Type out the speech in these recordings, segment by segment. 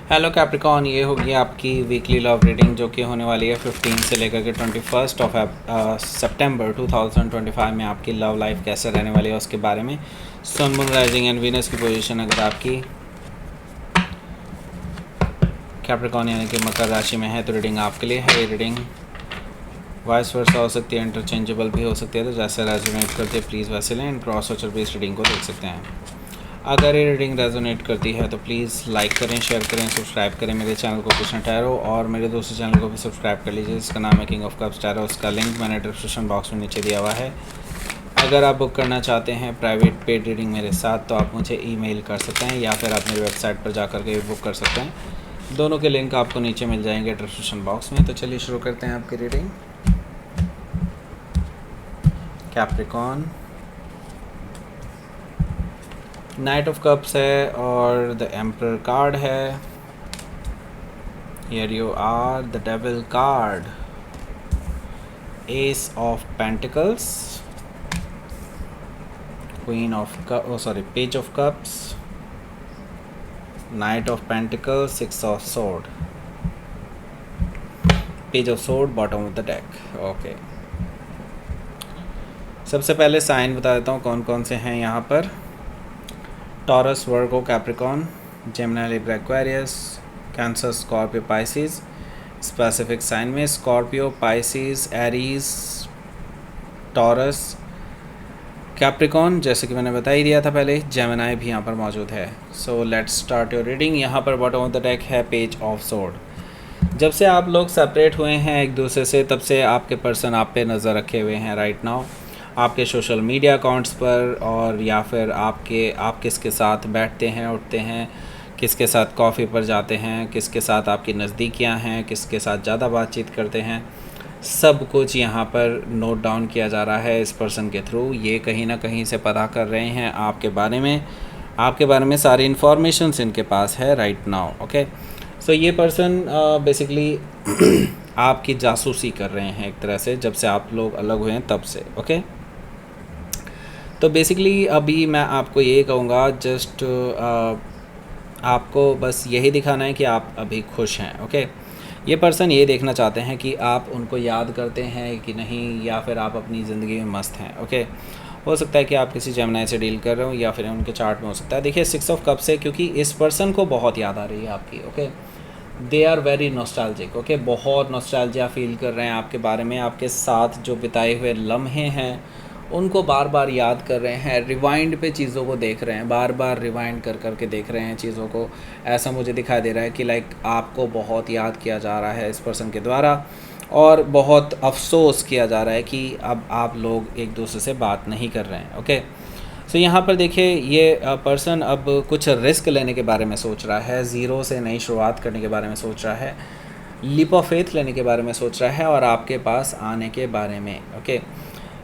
Hello Capricorn, ये होगी आपकी वीकली लव रीडिंग जो कि होने वाली है 15 से लेकर के 21 सितंबर 2025 में आपकी लव लाइफ कैसे रहने वाली है उसके बारे में। सन, मून, राइजिंग एंड वीनस की पोजीशन अगर आपकी कैप्रिकॉन यानी कि मकर राशि में है तो रीडिंग आपके लिए है। ये रीडिंग वाइस वर्सा हो सकती है, इंटरचेंजेबल भी हो सकती है, तो जैसे रेजोनेट करते हैं प्लीज़ वैसे लें। क्रॉस और बेस रीडिंग को देख सकते हैं। अगर ये रीडिंग रेजोनेट करती है तो प्लीज़ लाइक करें, शेयर करें, सब्सक्राइब करें मेरे चैनल को कृष्ण टैरो, और मेरे दूसरे चैनल को भी सब्सक्राइब कर लीजिए जिसका नाम है किंग ऑफ कप्स टैरो। उसका लिंक मैंने डिस्क्रिप्शन बॉक्स में नीचे दिया हुआ है। अगर आप बुक करना चाहते हैं प्राइवेट पेड रीडिंग मेरे साथ तो आप मुझे ईमेल कर सकते हैं या फिर आप मेरी वेबसाइट पर जा कर के भी बुक कर सकते हैं। दोनों के लिंक आपको नीचे मिल जाएंगे डिस्क्रिप्शन बॉक्स में। तो चलिए शुरू करते हैं आपकी reading. Capricorn, knight of cups है और द एम्परर कार्ड है। Here you are the devil card, ace of pentacles, queen of page of cups, knight of pentacles, six of sword, page of sword bottom of the deck. Okay, सबसे पहले sign बता देता हूँ कौन कौन से हैं यहाँ पर। Taurus, Virgo, Capricorn, Gemini, Libra, Aquarius, Cancer, Scorpio, Pisces. Specific sign में Scorpio, Pisces, Aries, Taurus, Capricorn, जैसे कि मैंने बता ही दिया था पहले, जेमिनी भी यहाँ पर मौजूद है। So let's start your reading. यहाँ पर बॉटम ऑफ द डेक है पेज ऑफ सोर्ड। जब से आप लोग सेपरेट हुए हैं एक दूसरे से तब से आपके पर्सन आप पे नज़र रखे हुए हैं राइट नाउ, आपके सोशल मीडिया अकाउंट्स पर, और या फिर आप किसके साथ बैठते हैं, उठते हैं, किसके साथ कॉफ़ी पर जाते हैं, किसके साथ आपकी नज़दीकियां हैं, किसके साथ ज़्यादा बातचीत करते हैं, सब कुछ यहाँ पर नोट डाउन किया जा रहा है इस पर्सन के थ्रू। ये कहीं ना कहीं से पता कर रहे हैं आपके बारे में सारी इन्फॉर्मेशंस इनके पास है राइट नाउ। ओके, सो ये पर्सन बेसिकली आपकी जासूसी कर रहे हैं एक तरह से, जब से आप लोग अलग हुए हैं तब से। ओके, तो बेसिकली अभी मैं आपको ये कहूँगा जस्ट आपको बस यही दिखाना है कि आप अभी खुश हैं। ओके, ये पर्सन ये देखना चाहते हैं कि आप उनको याद करते हैं कि नहीं, या फिर आप अपनी ज़िंदगी में मस्त हैं। ओके, हो सकता है कि आप किसी जेमिनी से डील कर रहे हो या फिर उनके चार्ट में हो सकता है। देखिए, सिक्स ऑफ कप्स है क्योंकि इस पर्सन को बहुत याद आ रही है आपकी। Okay, they are very nostalgic. Okay, बहुत नॉस्टैल्जिया फील कर रहे हैं आपके बारे में, आपके साथ जो बिताए हुए लम्हे हैं उनको बार बार याद कर रहे हैं, रिवाइंड पे चीज़ों को देख रहे हैं, बार बार रिवाइंड कर कर के देख रहे हैं चीज़ों को। ऐसा मुझे दिखाई दे रहा है कि लाइक आपको बहुत याद किया जा रहा है इस पर्सन के द्वारा, और बहुत अफसोस किया जा रहा है कि अब आप लोग एक दूसरे से बात नहीं कर रहे हैं। ओके, सो यहाँ पर देखिए, ये पर्सन अब कुछ रिस्क लेने के बारे में सोच रहा है, ज़ीरो से नई शुरुआत करने के बारे में सोच रहा है, लीप ऑफ फेथ लेने के बारे में सोच रहा है और आपके पास आने के बारे में। ओके,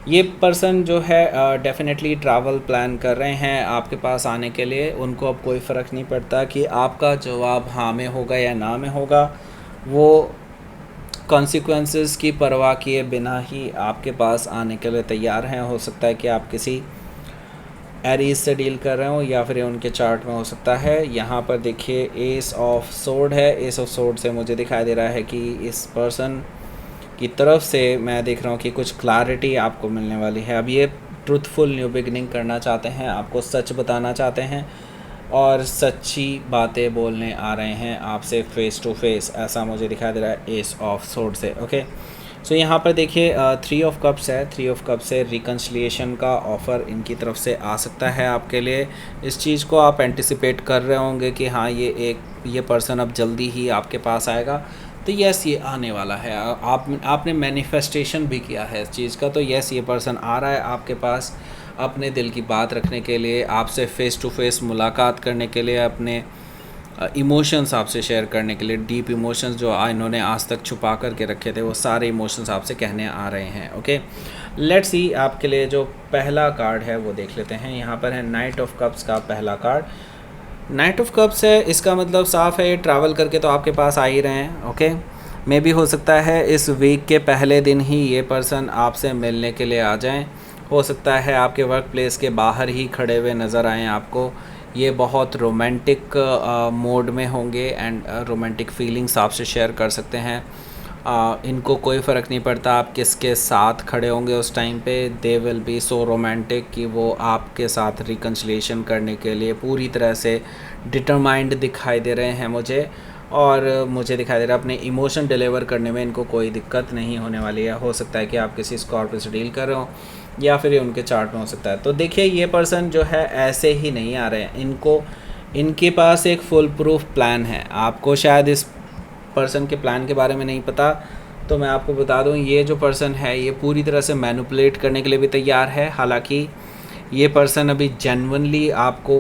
ये पर्सन जो है डेफिनेटली ट्रैवल प्लान कर रहे हैं आपके पास आने के लिए। उनको अब कोई फ़र्क नहीं पड़ता कि आपका जवाब हाँ में होगा या ना में होगा, वो कॉन्सिक्वेंसेस की परवाह किए बिना ही आपके पास आने के लिए तैयार हैं। हो सकता है कि आप किसी एरीज से डील कर रहे हो या फिर उनके चार्ट में हो सकता है। यहाँ पर देखिए, एस ऑफ सोर्ड है। एस ऑफ सोर्ड से मुझे दिखाई दे रहा है कि इस पर्सन की तरफ से मैं देख रहा हूँ कि कुछ क्लैरिटी आपको मिलने वाली है। अब ये ट्रूथफुल न्यू बिगनिंग करना चाहते हैं, आपको सच बताना चाहते हैं और सच्ची बातें बोलने आ रहे हैं आपसे फेस टू फेस, ऐसा मुझे दिखाई दे रहा है एस ऑफ सोर्ड से। ओके, सो यहाँ पर देखिए, थ्री ऑफ कप्स है। थ्री ऑफ कप्स से रिकन्सिलिएशन का ऑफ़र इनकी तरफ से आ सकता है आपके लिए। इस चीज़ को आप एंटिसिपेट कर रहे होंगे कि हाँ, ये पर्सन अब जल्दी ही आपके पास आएगा। तो यस, ये आने वाला है। आपने मैनिफेस्टेशन भी किया है इस चीज़ का। तो यस, ये पर्सन आ रहा है आपके पास अपने दिल की बात रखने के लिए, आपसे फ़ेस टू फेस मुलाकात करने के लिए, अपने इमोशंस आपसे शेयर करने के लिए। डीप इमोशंस जो इन्होंने आज तक छुपा करके रखे थे, वो सारे इमोशंस आपसे कहने आ रहे हैं। ओके, लेट्स सी, आपके लिए जो पहला कार्ड है वो देख लेते हैं। यहाँ पर है नाइट ऑफ कप्स का पहला कार्ड। नाइट ऑफ कप्स है, इसका मतलब साफ़ है ट्रैवल करके तो आपके पास आ ही रहे हैं। ओके, मे भी हो सकता है इस वीक के पहले दिन ही ये पर्सन आपसे मिलने के लिए आ जाएं। हो सकता है आपके वर्क प्लेस के बाहर ही खड़े हुए नज़र आएँ आपको, ये बहुत रोमांटिक मोड में होंगे एंड रोमांटिक फीलिंग्स आपसे शेयर कर सकते हैं। इनको कोई फ़र्क नहीं पड़ता आप किसके साथ खड़े होंगे उस टाइम पे, they will be so romantic कि वो आपके साथ रिकन्सिलिएशन करने के लिए पूरी तरह से डिटरमाइंड दिखाई दे रहे हैं मुझे, और मुझे दिखाई दे रहा है अपने इमोशन डिलीवर करने में इनको कोई दिक्कत नहीं होने वाली है। हो सकता है कि आप किसी स्कॉर्पियो से डील कर रहे हो या फिर ये उनके चार्ट में हो सकता है। तो देखिए ये पर्सन जो है ऐसे ही नहीं आ रहे हैं, इनके पास एक फुल प्रूफ प्लान है। आपको शायद इस पर्सन के प्लान के बारे में नहीं पता, तो मैं आपको बता दूं ये जो पर्सन है ये पूरी तरह से मैनिपुलेट करने के लिए भी तैयार है। हालांकि ये पर्सन अभी जेन्युइनली आपको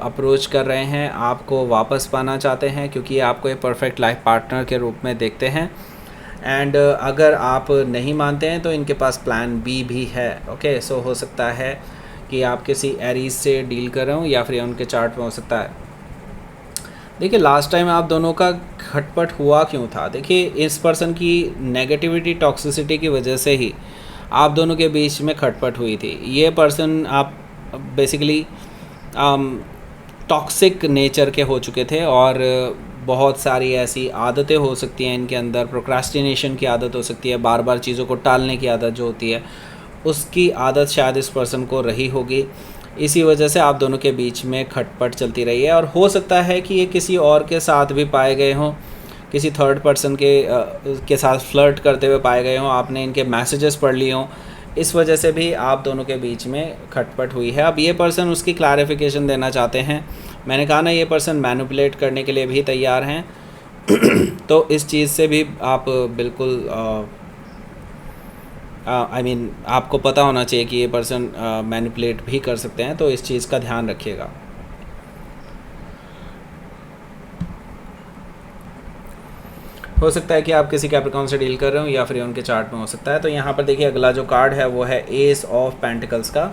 अप्रोच कर रहे हैं, आपको वापस पाना चाहते हैं, क्योंकि आपको एक परफेक्ट लाइफ पार्टनर के रूप में देखते हैं। एंड अगर आप नहीं मानते हैं तो इनके पास प्लान बी भी है। ओके, सो हो सकता है कि आप किसी एरीज से डील कर रहे हो या फिर उनके चार्ट में हो सकता है। देखिए लास्ट टाइम आप दोनों का खटपट हुआ क्यों था? देखिए इस पर्सन की नेगेटिविटी टॉक्सिसिटी की वजह से ही आप दोनों के बीच में खटपट हुई थी। ये पर्सन आप बेसिकली टॉक्सिक नेचर के हो चुके थे और बहुत सारी ऐसी आदतें हो सकती हैं इनके अंदर। प्रोक्रास्टिनेशन की आदत हो सकती है, बार बार चीज़ों को टालने की आदत जो होती है उसकी आदत शायद इस पर्सन को रही होगी। इसी वजह से आप दोनों के बीच में खटपट चलती रही है, और हो सकता है कि ये किसी और के साथ भी पाए गए हों, किसी थर्ड पर्सन के साथ फ्लर्ट करते हुए पाए गए हों, आपने इनके मैसेजेस पढ़ लिए हों, इस वजह से भी आप दोनों के बीच में खटपट हुई है। अब ये पर्सन उसकी क्लैरिफिकेशन देना चाहते हैं। मैंने कहा ना ये पर्सन मैनिपुलेट करने के लिए भी तैयार हैं तो इस चीज़ से भी आप बिल्कुल आपको पता होना चाहिए कि ये पर्सन मैनिपुलेट भी कर सकते हैं, तो इस चीज़ का ध्यान रखिएगा। हो सकता है कि आप किसी कैप्रिकॉर्न से डील कर रहे हो या फिर उनके चार्ट में हो सकता है। तो यहाँ पर देखिए अगला जो कार्ड है वो है एस ऑफ पेंटिकल्स का।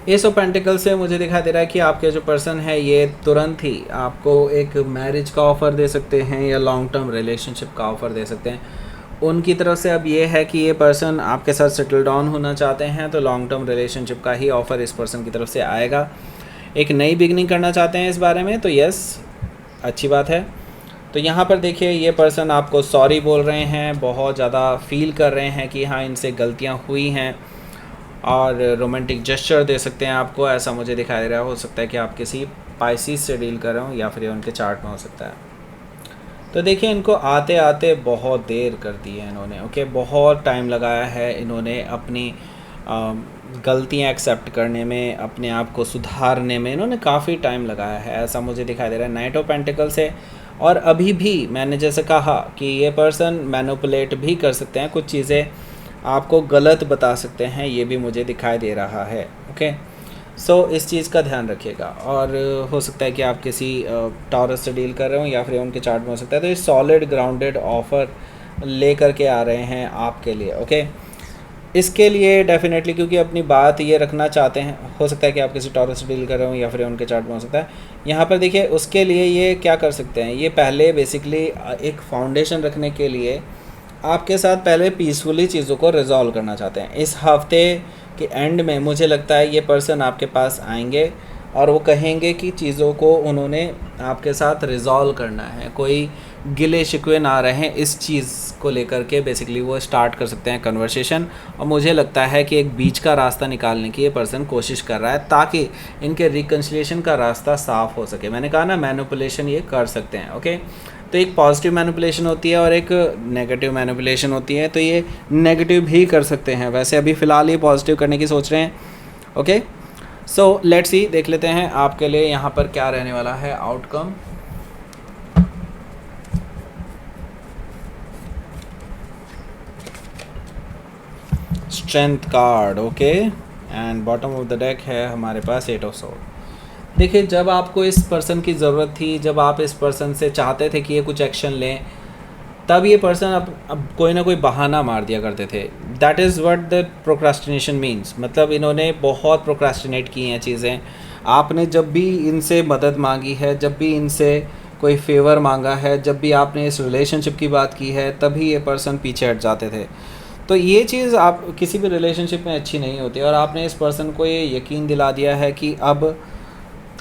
एस ऑफ पेंटिकल्स से मुझे दिखाई दे रहा है कि आपके जो पर्सन है ये तुरंत ही आपको एक मैरिज का ऑफ़र दे सकते हैं या लॉन्ग टर्म रिलेशनशिप का ऑफ़र दे सकते हैं। उनकी तरफ से अब ये है कि ये पर्सन आपके साथ सेटल डाउन होना चाहते हैं, तो लॉन्ग टर्म रिलेशनशिप का ही ऑफ़र इस पर्सन की तरफ से आएगा। एक नई बिगनिंग करना चाहते हैं इस बारे में, तो यस अच्छी बात है। तो यहाँ पर देखिए ये पर्सन आपको सॉरी बोल रहे हैं, बहुत ज़्यादा फील कर रहे हैं कि हाँ इनसे गलतियाँ हुई हैं, और रोमांटिक जेस्चर दे सकते हैं आपको, ऐसा मुझे दिखाई दे रहा है। हो सकता है कि आप किसी पाइसिस से डील कर रहे हो या फिर उनके चार्ट में हो सकता है। तो देखिए इनको आते आते बहुत देर कर दी है इन्होंने। ओके, बहुत टाइम लगाया है इन्होंने अपनी गलतियाँ एक्सेप्ट करने में, अपने आप को सुधारने में इन्होंने काफ़ी टाइम लगाया है, ऐसा मुझे दिखाई दे रहा है। नाइट ऑफ पेंटिकल्स है, और अभी भी मैंने जैसे कहा कि ये पर्सन मैनिपुलेट भी कर सकते हैं, कुछ चीज़ें आपको गलत बता सकते हैं, ये भी मुझे दिखाई दे रहा है। ओके, सो इस चीज़ का ध्यान रखिएगा। और हो सकता है कि आप किसी टॉरस से डील कर रहे हो या फिर उनके चार्ट में हो सकता है। तो ये सॉलिड ग्राउंडेड ऑफ़र लेकर के आ रहे हैं आपके लिए। ओके, इसके लिए डेफिनेटली क्योंकि अपनी बात ये रखना चाहते हैं। हो सकता है कि आप किसी टॉरस से डील कर रहे हो या फिर उनके चार्ट में हो सकता है। यहाँ पर देखिए उसके लिए ये क्या कर सकते हैं, ये पहले बेसिकली एक फाउंडेशन रखने के लिए आपके साथ पहले पीसफुली चीज़ों को रिजॉल्व करना चाहते हैं। इस हफ्ते के एंड में मुझे लगता है ये पर्सन आपके पास आएंगे और वो कहेंगे कि चीज़ों को उन्होंने आपके साथ रिजॉल्व करना है, कोई गिले शिकवे ना रहें इस चीज़ को लेकर के। बेसिकली वो स्टार्ट कर सकते हैं कन्वर्सेशन, और मुझे लगता है कि एक बीच का रास्ता निकालने की ये पर्सन कोशिश कर रहा है ताकि इनके रिकन्सिलिएशन का रास्ता साफ़ हो सके। मैंने कहा ना मैनिपुलेशन ये कर सकते हैं। ओके, तो एक पॉजिटिव मैनिपुलेशन होती है और एक नेगेटिव मैनिपुलेशन होती है, तो ये नेगेटिव भी कर सकते हैं। वैसे अभी फ़िलहाल ये पॉजिटिव करने की सोच रहे हैं। ओके, सो लेट्स सी, देख लेते हैं आपके लिए यहाँ पर क्या रहने वाला है outcome. Strength card, okay, and bottom of the deck है हमारे पास एट ऑफ सोर्ड। देखिए जब आपको इस पर्सन की ज़रूरत थी, जब आप इस पर्सन से चाहते थे कि ये कुछ एक्शन लें, तब ये पर्सन अब कोई ना कोई बहाना मार दिया करते थे। That is what the procrastination means. मतलब इन्होंने बहुत प्रोक्रास्टिनेट की हैं चीज़ें। आपने जब भी इनसे मदद मांगी है, जब भी इनसे कोई फेवर मांगा है, जब भी आपने इस रिलेशनशिप की बात की है, तभी ये पर्सन पीछे हट जाते थे। तो ये चीज़ आप किसी भी रिलेशनशिप में अच्छी नहीं होती, और आपने इस पर्सन को ये यकीन दिला दिया है कि अब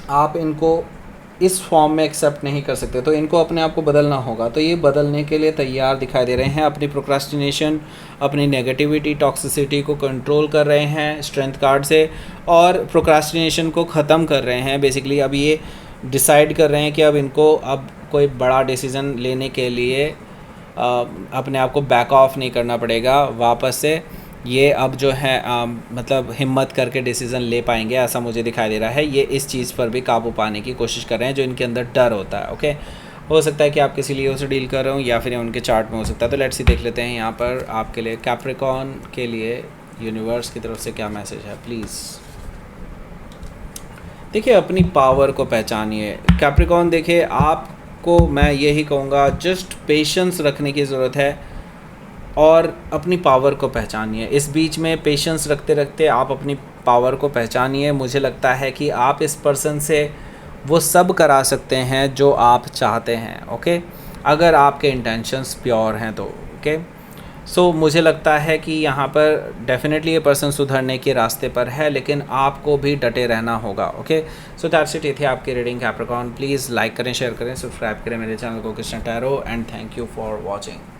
आप इनको इस फॉर्म में एक्सेप्ट नहीं कर सकते, तो इनको अपने आप को बदलना होगा। तो ये बदलने के लिए तैयार दिखाई दे रहे हैं, अपनी प्रोक्रास्टिनेशन, अपनी नेगेटिविटी, टॉक्सिसिटी को कंट्रोल कर रहे हैं स्ट्रेंथ कार्ड से, और प्रोक्रास्टिनेशन को ख़त्म कर रहे हैं। बेसिकली अब ये डिसाइड कर रहे हैं कि अब इनको अब कोई बड़ा डिसीज़न लेने के लिए अपने आप को बैक ऑफ नहीं करना पड़ेगा वापस से। ये अब जो है मतलब हिम्मत करके डिसीज़न ले पाएंगे, ऐसा मुझे दिखाई दे रहा है। ये इस चीज़ पर भी काबू पाने की कोशिश कर रहे हैं जो इनके अंदर डर होता है। ओके, हो सकता है कि आप किसी लियो से डील कर रहे हो या फिर उनके चार्ट में हो सकता है। तो लेट्स सी देख लेते हैं यहाँ पर आपके लिए कैप्रिकॉर्न के लिए यूनिवर्स की तरफ से क्या मैसेज है। प्लीज़ देखिए, अपनी पावर को पहचानिए कैप्रिकॉर्न। देखिए, आपको मैं यही कहूँगा, जस्ट पेशेंस रखने की ज़रूरत है और अपनी पावर को पहचानिए। इस बीच में पेशेंस रखते रखते आप अपनी पावर को पहचानिए। मुझे लगता है कि आप इस पर्सन से वो सब करा सकते हैं जो आप चाहते हैं। ओके, अगर आपके इंटेंशंस प्योर हैं तो। ओके, सो मुझे लगता है कि यहाँ पर डेफिनेटली ये पर्सन सुधरने के रास्ते पर है, लेकिन आपको भी डटे रहना होगा। Okay, so that's it. ये थी आपकी रीडिंग कैप्रिकॉर्न। प्लीज़ लाइक करें, शेयर करें, सब्सक्राइब करें मेरे चैनल को Krishna tarot, and thank you for watching.